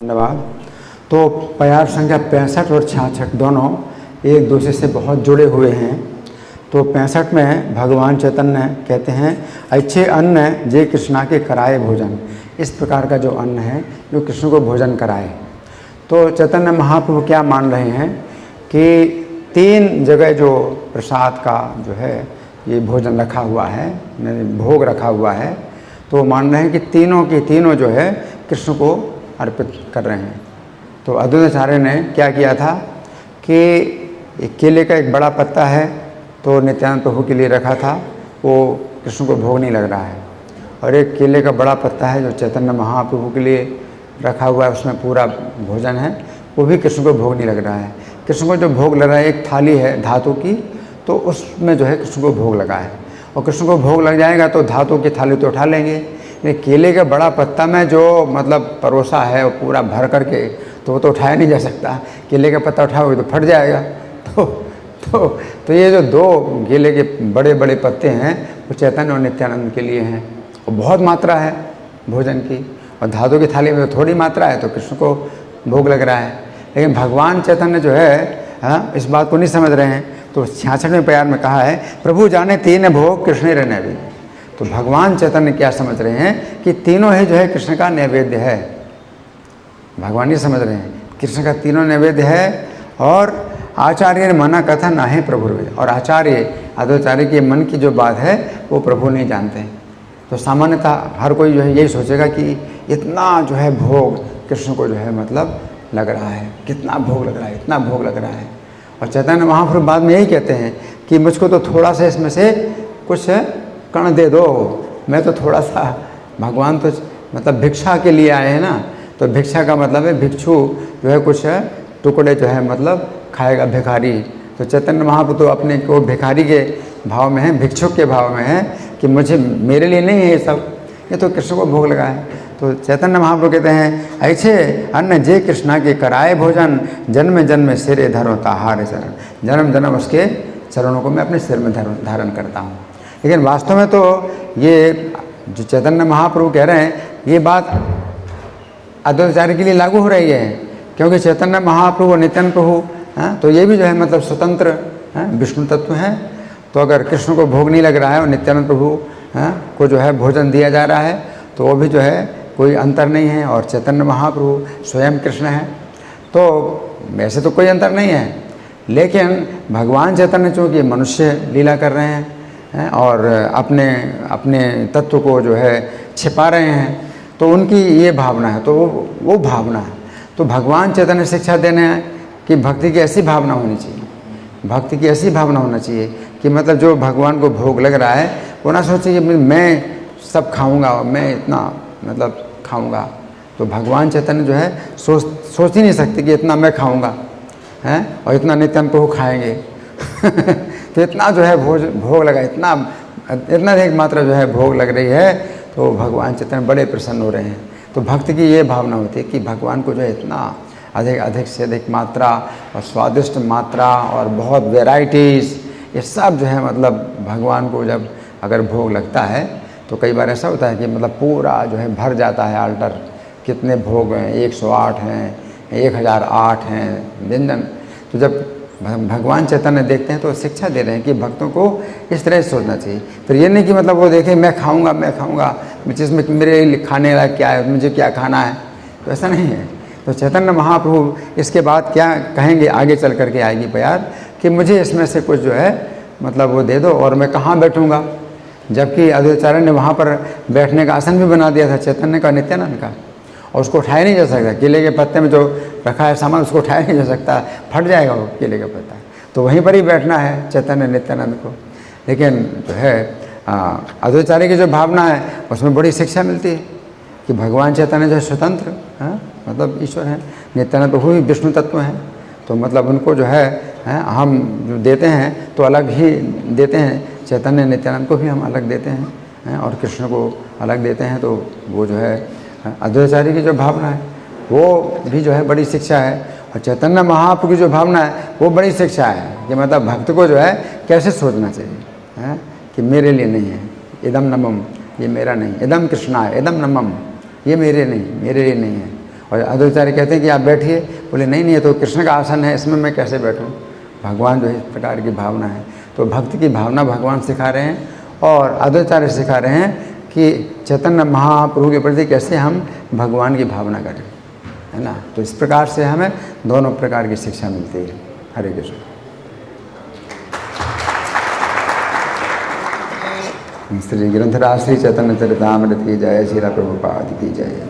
धन्यवाद। तो प्यार संख्या 65 और 66 दोनों एक दूसरे से बहुत जुड़े हुए हैं। तो 65 में भगवान चैतन्य कहते हैं, अच्छे अन्न जे कृष्णा के कराए भोजन। इस प्रकार का जो अन्न है जो कृष्ण को भोजन कराए। तो चैतन्य महाप्रभु क्या मान रहे हैं कि 3 जगह जो प्रसाद का जो है ये भोजन रखा हुआ है, भोग रखा हुआ है, तो मान रहे हैं कि तीनों की तीनों जो है कृष्ण को अर्पित कर रहे हैं। तो अद्वैताचार्य ने क्या किया था कि एक केले का एक बड़ा पत्ता है तो नित्यानंद प्रभु के लिए रखा था, वो कृष्ण को भोग नहीं लग रहा है। और एक केले का बड़ा पत्ता है जो चैतन्य महाप्रभु के लिए रखा हुआ है, उसमें पूरा भोजन है, वो भी कृष्ण को भोग नहीं लग रहा है। कृष्ण को जो भोग लग रहा है एक थाली है धातु की, तो उसमें जो है कृष्ण को भोग लगा है। और कृष्ण को भोग लग जाएगा तो धातु की थाली तो उठा लेंगे, लेकिन केले का बड़ा पत्ता में जो मतलब परोसा है वो पूरा भर करके तो वो तो उठाया नहीं जा सकता। केले का पत्ता उठाओगे तो फट जाएगा। तो ये जो 2 केले के बड़े बड़े पत्ते हैं वो चैतन्य और नित्यानंद के लिए हैं, और बहुत मात्रा है भोजन की। और धातु की थाली में तो थोड़ी मात्रा है, तो कृष्ण को भोग लग रहा है। लेकिन भगवान चैतन्य जो है इस बात को नहीं समझ रहे हैं। तो 66वें प्यार में कहा है, प्रभु जाने 3 भोग कृष्ण रे नैवेद्य। तो भगवान चैतन्य क्या समझ रहे हैं कि तीनों ही जो है कृष्ण का नैवेद्य है। भगवान ये समझ रहे हैं कृष्ण का तीनों नैवेद्य है। और आचार्य ने मना कथा ना है प्रभु। और अद्वैताचार्य के मन की जो बात है वो प्रभु नहीं जानते। तो सामान्यतः हर कोई जो है यही सोचेगा कि इतना जो है भोग कृष्ण को जो है मतलब लग रहा है, कितना भोग लग रहा है, इतना भोग लग रहा है। और चैतन्य महाप्रभु बाद में यही कहते हैं कि मुझको तो थोड़ा सा इसमें से कुछ कण दे दो, मैं तो थोड़ा सा, भगवान तो मतलब भिक्षा के लिए आए हैं ना, तो भिक्षा का मतलब है भिक्षु जो है कुछ टुकड़े जो है मतलब खाएगा, भिखारी। तो चैतन्य महाप्रभु तो अपने को भिखारी के भाव में है, भिक्षुक के भाव में है कि मुझे, मेरे लिए नहीं है ये सब, ये तो कृष्ण को भोग लगा है। तो चैतन्य महाप्रभु कहते हैं, ऐसे अन्न जे कृष्णा के कराए भोजन, जन्म जन्म सिरे धरो ताहार चरण। जन्म जन्म उसके चरणों को मैं अपने सिर में धारण करता हूँ। लेकिन वास्तव में तो ये जो चैतन्य महाप्रभु कह रहे हैं ये बात अद्वैताचार्य के लिए लागू हो रही है, क्योंकि चैतन्य महाप्रभु और नित्यानंद प्रभु तो ये भी जो है मतलब स्वतंत्र विष्णु तत्व हैं। तो अगर कृष्ण को भोग नहीं लग रहा है और नित्यानंद प्रभु को जो है भोजन दिया जा रहा है तो वो भी जो है कोई अंतर नहीं है। और चैतन्य महाप्रभु स्वयं कृष्ण है, तो वैसे तो कोई अंतर नहीं है। लेकिन भगवान चैतन्य चूँकि मनुष्य लीला कर रहे हैं और अपने अपने तत्व को जो है छिपा रहे हैं, तो उनकी ये भावना है, तो वो भावना है। तो भगवान चैतन्य शिक्षा देने हैं कि भक्ति की ऐसी भावना होनी चाहिए, भक्ति की ऐसी भावना होना चाहिए कि मतलब जो भगवान को भोग लग रहा है वो ना सोचे कि मैं सब खाऊंगा, मैं इतना मतलब खाऊंगा। तो भगवान चैतन्य जो है सोच ही नहीं सकते कि इतना मैं खाऊंगा और इतना नित्यानंद प्रभु खाएंगे। तो इतना जो है भोग लगा, इतना एक मात्रा जो है भोग लग रही है, तो भगवान चैतन्य बड़े प्रसन्न हो रहे हैं। तो भक्त की ये भावना होती है कि भगवान को जो है इतना अधिक से अधिक मात्रा और स्वादिष्ट मात्रा और बहुत वेराइटीज़, ये सब जो है मतलब भगवान को जब अगर भोग लगता है तो कई बार ऐसा होता है कि मतलब पूरा जो है भर जाता है आल्टर। कितने भोग हैं, 108 हैं, 1008 हैं व्यंजन। तो जब भगवान चैतन्य देखते हैं तो शिक्षा दे रहे हैं कि भक्तों को इस तरह से सोचना चाहिए। फिर ये नहीं कि मतलब वो देखें मैं खाऊंगा जिसमें मेरे लिए खाने लायक क्या है, मुझे क्या खाना है, तो ऐसा नहीं है। तो चैतन्य महाप्रभु इसके बाद क्या कहेंगे, आगे चल करके आएगी प्यार कि मुझे इसमें से कुछ जो है मतलब वो दे दो और मैं कहाँ बैठूँगा। जबकि अद्वैताचार्य ने वहाँ पर बैठने का आसन भी बना दिया था चैतन्य का, नित्यानंद का, और उसको उठाया नहीं जा सकता। केले के पत्ते में जो रखा है सामान उसको उठाया नहीं जा सकता, फट जाएगा वो केले का पत्ता। तो वहीं पर ही बैठना है चैतन्य नित्यानंद को। लेकिन जो है अद्वैताचार्य की जो भावना है उसमें बड़ी शिक्षा मिलती है कि भगवान चैतन्य जो है स्वतंत्र मतलब ईश्वर हैं, नित्यानंद प्रभु भी विष्णु तत्व हैं। तो मतलब उनको जो है हम जो देते हैं तो अलग ही देते हैं, चैतन्य नित्यानंद को भी हम अलग देते हैं और कृष्ण को अलग देते हैं। तो वो जो है अद्वैताचार्य की जो भावना है वो भी जो है बड़ी शिक्षा है। और चैतन्य महाप्रभु की जो भावना है वो बड़ी शिक्षा है कि मतलब भक्त को जो है कैसे सोचना चाहिए कि मेरे लिए नहीं है, इदम नमम, ये मेरा नहीं, इदम कृष्णा है, इदम नमम, ये मेरे लिए नहीं है। और अद्वैताचार्य कहते हैं कि आप बैठिए, बोले नहीं नहीं, ये तो कृष्ण का आसन है, इसमें मैं कैसे बैठूं। भगवान जो है इस प्रकार की भावना है। तो भक्ति की भावना भगवान सिखा रहे हैं और अद्वैताचार्य सिखा रहे हैं कि चैतन्य महाप्रभु के प्रति कैसे हम भगवान की भावना करें, है ना। तो इस प्रकार से हमें दोनों प्रकार की शिक्षा मिलती है। हरे कृष्ण। श्री ग्रंथराज श्री चैतन्य चरितामृत की जय, श्रील प्रभुपाद की जय।